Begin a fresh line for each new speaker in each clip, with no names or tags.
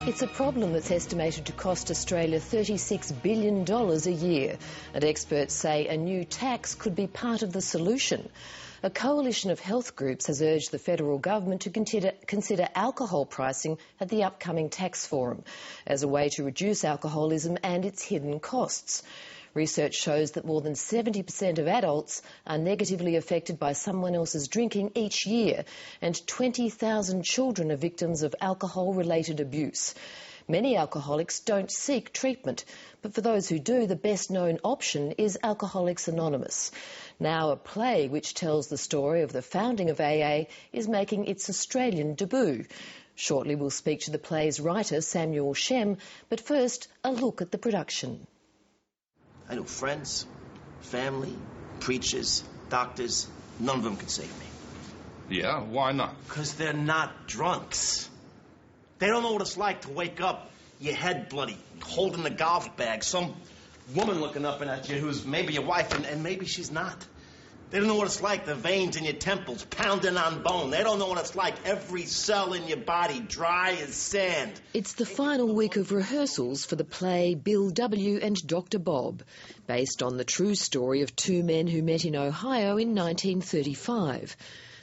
It's a problem that's estimated to cost Australia $36 billion a year, and experts say a new tax could be part of the solution. A coalition of health groups has urged the federal government to consider alcohol pricing at the upcoming tax forum as a way to reduce alcoholism and its hidden costs. Research shows that more than 70% of adults are negatively affected by someone else's drinking each year, and 20,000 children are victims of alcohol-related abuse. Many alcoholics don't seek treatment, but for those who do, the best-known option is Alcoholics Anonymous. Now a play which tells the story of the founding of AA is making its Australian debut. Shortly we'll speak to the play's writer, SHEM, but first a look at the production.
I know friends, family, preachers, doctors. None of them could save me.
Yeah, why not?
Because they're not drunks. They don't know what it's like to wake up, your head bloody, holding the golf bag, some woman looking up at you who's maybe your wife and maybe she's not. They don't know what it's like, the veins in your temples pounding on bone. They don't know what it's like, every cell in your body dry as sand.
It's the final week of rehearsals for the play Bill W. and Dr. Bob, based on the true story of two men who met in Ohio in 1935.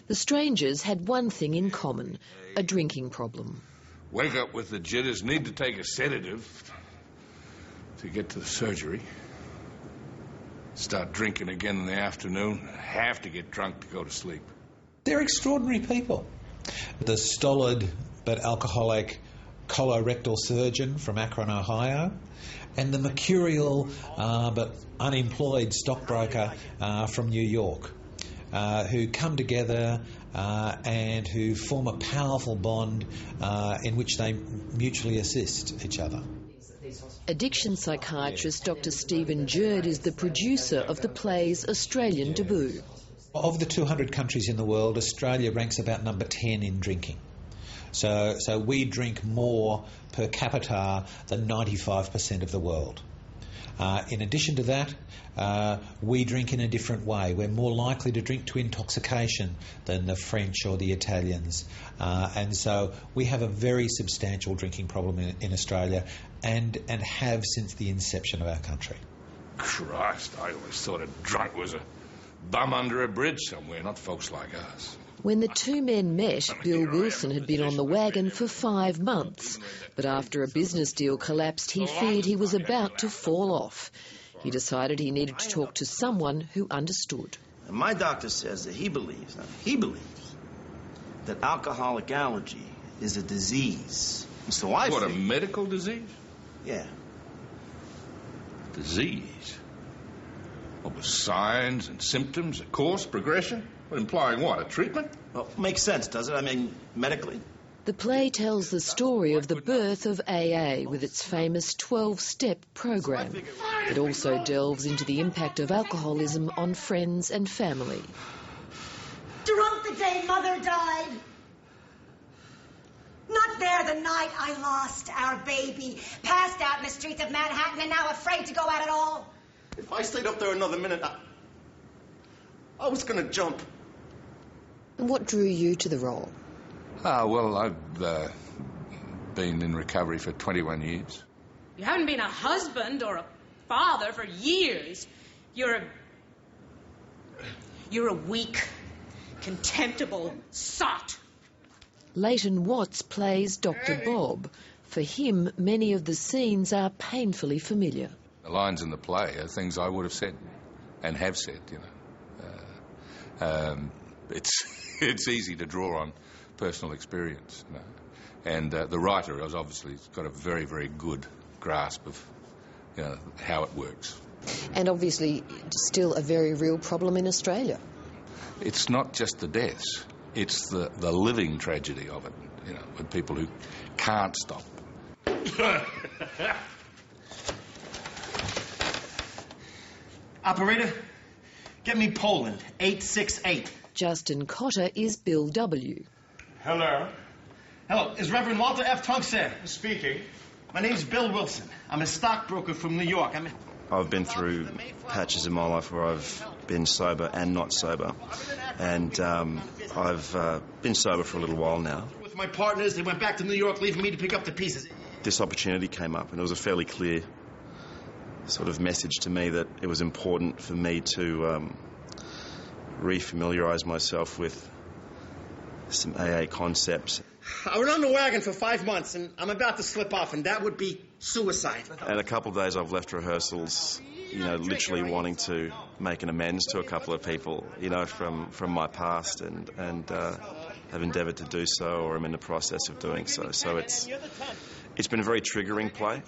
The strangers had one thing in common, a drinking problem.
Wake up with the jitters, need to take a sedative to get to the surgery. Start drinking again in the afternoon, have to get drunk to go to sleep.
They're extraordinary people. The stolid but alcoholic colorectal surgeon from Akron, Ohio, and the mercurial but unemployed stockbroker from New York, who come together and who form a powerful bond in which they mutually assist each other.
Addiction psychiatrist Dr. JURD is the producer of the play's Australian debut.
Of the 200 countries in the world, Australia ranks about number 10 in drinking. So we drink more per capita than 95% of the world. In addition to that, we drink in a different way. We're more likely to drink to intoxication than the French or the Italians. And so we have a very substantial drinking problem in Australia and have since the inception of our country.
Christ, I always thought a drunk was a bum under a bridge somewhere, not folks like us.
When the two men met, Bill Wilson had been on the wagon for 5 months. But after a business deal collapsed, he feared he was about to fall off. He decided he needed to talk to someone who understood.
And my doctor says that he believes that alcoholic allergy is a disease. And so I
What,
think...
a medical disease?
Yeah.
Disease? What, with signs and symptoms, a course, progression? But implying what, a treatment?
Well, makes sense, does it? I mean, medically.
The play tells the story of the birth of AA with its famous 12-step program. It also delves into the impact of alcoholism on friends and family.
Drunk the day Mother died. Not there the night I lost our baby. Passed out in the streets of Manhattan and now afraid to go out at all.
If I stayed up there another minute, I was going to jump.
And what drew you to the role?
Well, I've been in recovery for 21 years.
You haven't been a husband or a father for years. You're a weak, contemptible sot.
Leighton Watts plays Dr. Bob. For him, many of the scenes are painfully familiar.
The lines in the play are things I would have said and have said, you know. It's easy to draw on personal experience, you know. And the writer has obviously got a very, very good grasp of, you know, how it works.
And obviously still a very real problem in Australia.
It's not just the deaths, it's the living tragedy of it, you know, with people who can't stop.
Operator, get me Poland, 868.
Justin COTTA is Bill W.
Hello.
Hello, is Reverend Walter F. Tunks there?
Speaking.
My name's Bill Wilson. I'm a stockbroker from New York.
I've been through patches in my life where I've been sober and not sober. And I've been sober for a little while now.
With my partners, they went back to New York, leaving me to pick up the pieces.
this opportunity came up, and it was a fairly clear sort of message to me that it was important for me to re-familiarise myself with some AA concepts.
I was on the wagon for 5 months, and I'm about to slip off, and that would be suicide.
And a couple of days I've left rehearsals, you know, literally wanting to make an amends to a couple of people, you know, from my past, and have endeavoured to do so, or I'm in the process of doing so. So it's been a very triggering play.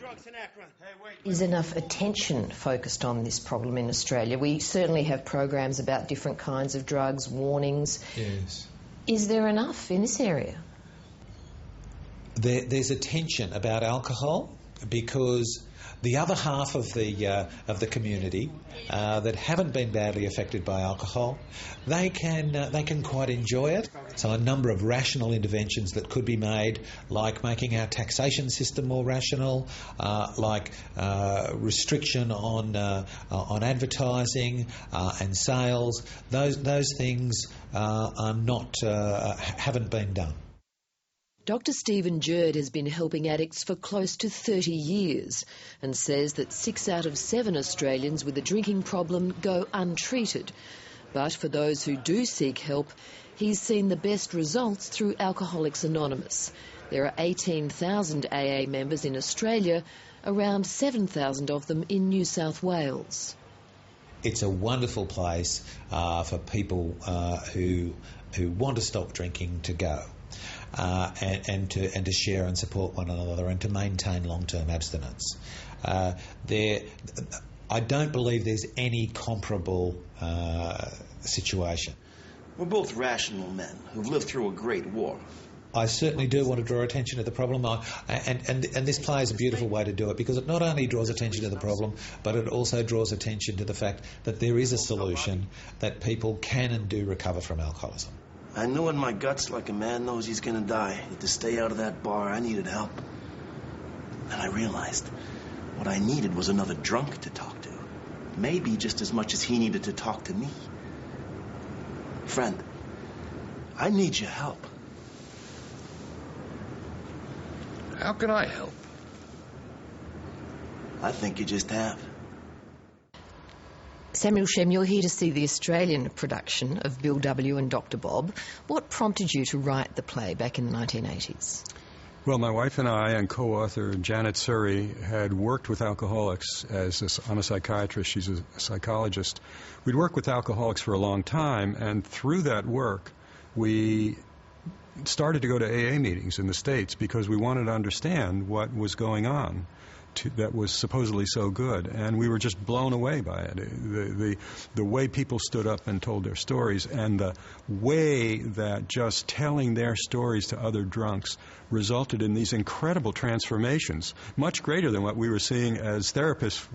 Is enough attention focused on this problem in Australia? We certainly have programs about different kinds of drugs, warnings.
Yes.
Is there enough in this area?
There's attention about alcohol because the other half of the community that haven't been badly affected by alcohol, they can quite enjoy it. So a number of rational interventions that could be made, like making our taxation system more rational, like restriction on advertising and sales. Those things are not haven't been done.
Dr Stephen JURD has been helping addicts for close to 30 years and says that 6 out of 7 Australians with a drinking problem go untreated. But for those who do seek help, he's seen the best results through Alcoholics Anonymous. There are 18,000 AA members in Australia, around 7,000 of them in New South Wales.
It's a wonderful place for people who want to stop drinking to go. And to share and support one another and to maintain long-term abstinence. I don't believe there's any comparable situation.
We're both rational men who've lived through a great war.
I certainly do want to draw attention to the problem, and this play is a beautiful way to do it, because it not only draws attention to the problem, but it also draws attention to the fact that there is a solution, that people can and do recover from alcoholism.
I knew in my guts, like a man knows he's gonna die, that to stay out of that bar, I needed help. And I realized what I needed was another drunk to talk to. Maybe just as much as he needed to talk to me. Friend, I need your help.
How can I help?
I think you just have.
Samuel SHEM, you're here to see the Australian production of Bill W. and Dr. Bob. What prompted you to write the play back in the 1980s?
Well, my wife and I and co-author Janet Surrey had worked with alcoholics I'm a psychiatrist, she's a psychologist. We'd worked with alcoholics for a long time, and through that work we started to go to AA meetings in the States because we wanted to understand what was going on that was supposedly so good, and we were just blown away by it. The way people stood up and told their stories, and the way that just telling their stories to other drunks resulted in these incredible transformations, much greater than what we were seeing as therapists,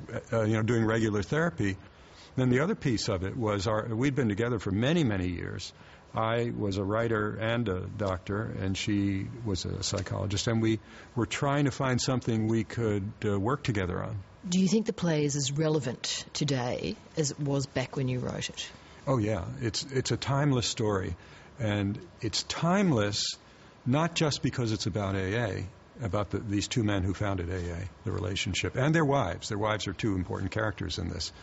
doing regular therapy. Then the other piece of it was we'd been together for many, many years. I was a writer and a doctor, and she was a psychologist, and we were trying to find something we could work together on.
Do you think the play is as relevant today as it was back when you wrote it?
Oh, yeah. It's a timeless story, and it's timeless not just because it's about AA, about these two men who founded AA, the relationship, and their wives. Their wives are two important characters in this,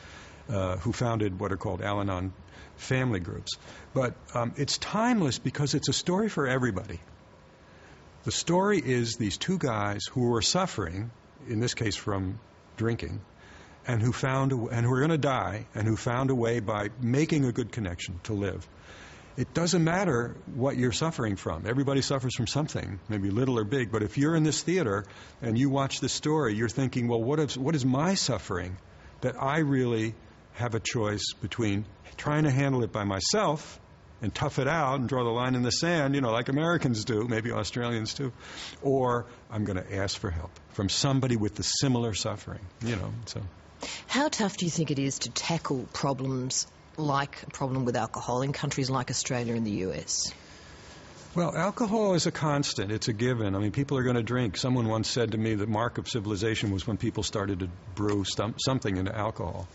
who founded what are called Al-Anon family groups. But it's timeless because it's a story for everybody. The story is these two guys who were suffering, in this case from drinking, and who were going to die, and who found a way by making a good connection to live. It doesn't matter what you're suffering from. Everybody suffers from something, maybe little or big. But if you're in this theater and you watch this story, you're thinking, well, what is my suffering that I really have a choice between trying to handle it by myself and tough it out and draw the line in the sand, like Americans do, maybe Australians too, or I'm going to ask for help from somebody with the similar suffering, so.
How tough do you think it is to tackle problems like a problem with alcohol in countries like Australia and the US?
Well, alcohol is a constant. It's a given. I mean, people are going to drink. Someone once said to me the mark of civilization was when people started to brew something into alcohol.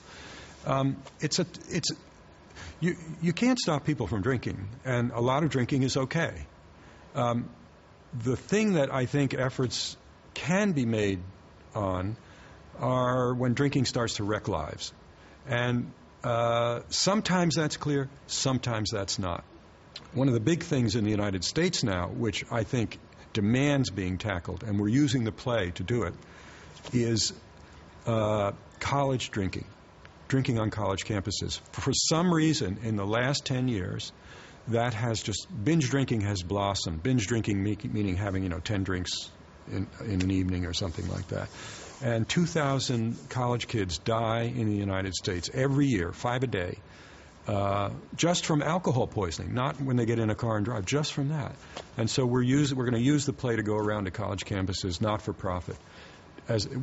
You can't stop people from drinking, and a lot of drinking is okay. The thing that I think efforts can be made on are when drinking starts to wreck lives. And sometimes that's clear, sometimes that's not. One of the big things in the United States now, which I think demands being tackled, and we're using the play to do it, is college drinking on college campuses. For some reason, in the last 10 years, that has just, binge drinking has blossomed. Binge drinking meaning having, 10 drinks in an evening or something like that. And 2,000 college kids die in the United States every year, 5 a day, just from alcohol poisoning, not when they get in a car and drive, just from that. And so we're going to use the play to go around to college campuses, not for profit,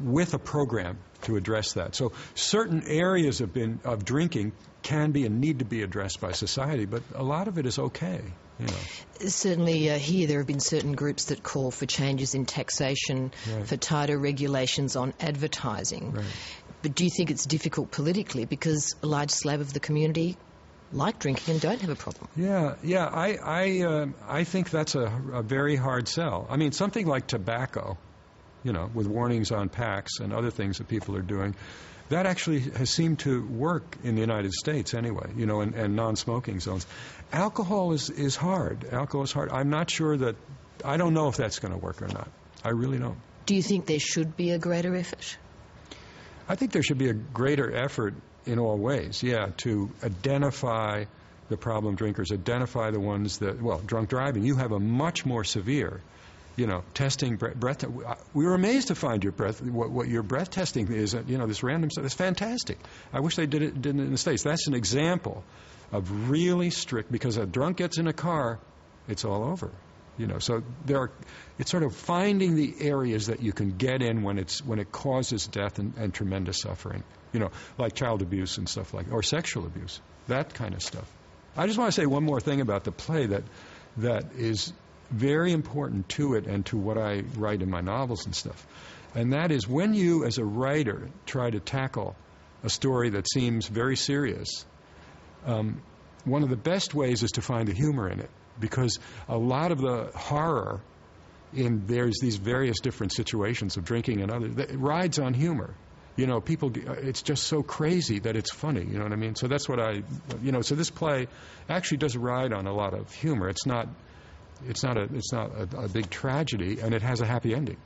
with a program to address that. So certain areas of drinking can be and need to be addressed by society, but a lot of it is okay.
Certainly here there have been certain groups that call for changes in taxation,
right,
for tighter regulations on advertising.
Right.
But do you think it's difficult politically because a large slab of the community like drinking and don't have a problem?
Yeah. I think that's a very hard sell. I mean, something like tobacco, with warnings on packs and other things that people are doing, that actually has seemed to work in the United States anyway, and non-smoking zones. Alcohol is hard. Alcohol is hard. I'm not sure I don't know if that's going to work or not. I really don't.
Do you think there should be a greater effort?
I think there should be a greater effort in all ways, to identify the problem drinkers, identify the ones drunk driving. You have a much more severe, testing breath. We were amazed to find your breath, what your breath testing is, this random stuff. It's fantastic. I wish they did it in the States. That's an example of really strict, because a drunk gets in a car, it's all over. So it's sort of finding the areas that you can get in when it causes death and tremendous suffering, like child abuse and stuff or sexual abuse, that kind of stuff. I just want to say one more thing about the play that is very important to it and to what I write in my novels and stuff. And that is, when you, as a writer, try to tackle a story that seems very serious, one of the best ways is to find the humor in it. Because a lot of the horror there's these various different situations of drinking and others, it rides on humor. People, it's just so crazy that it's funny, you know what I mean? So that's what so this play actually does ride on a lot of humor. It's not a big tragedy, and it has a happy ending,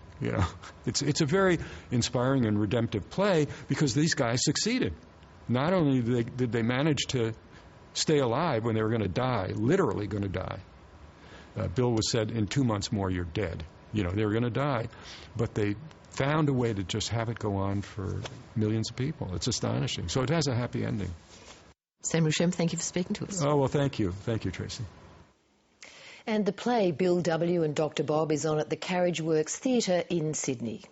It's a very inspiring and redemptive play because these guys succeeded. Not only did they manage to stay alive when they were going to die, literally going to die. Bill was said, in 2 months more, you're dead. They were going to die. But they found a way to just have it go on for millions of people. It's astonishing. So it has a happy ending.
Samuel Shem, thank you for speaking to us.
Oh, well, thank you. Thank you, Tracy.
And the play Bill W. and Dr. Bob is on at the Carriage Works Theatre in Sydney.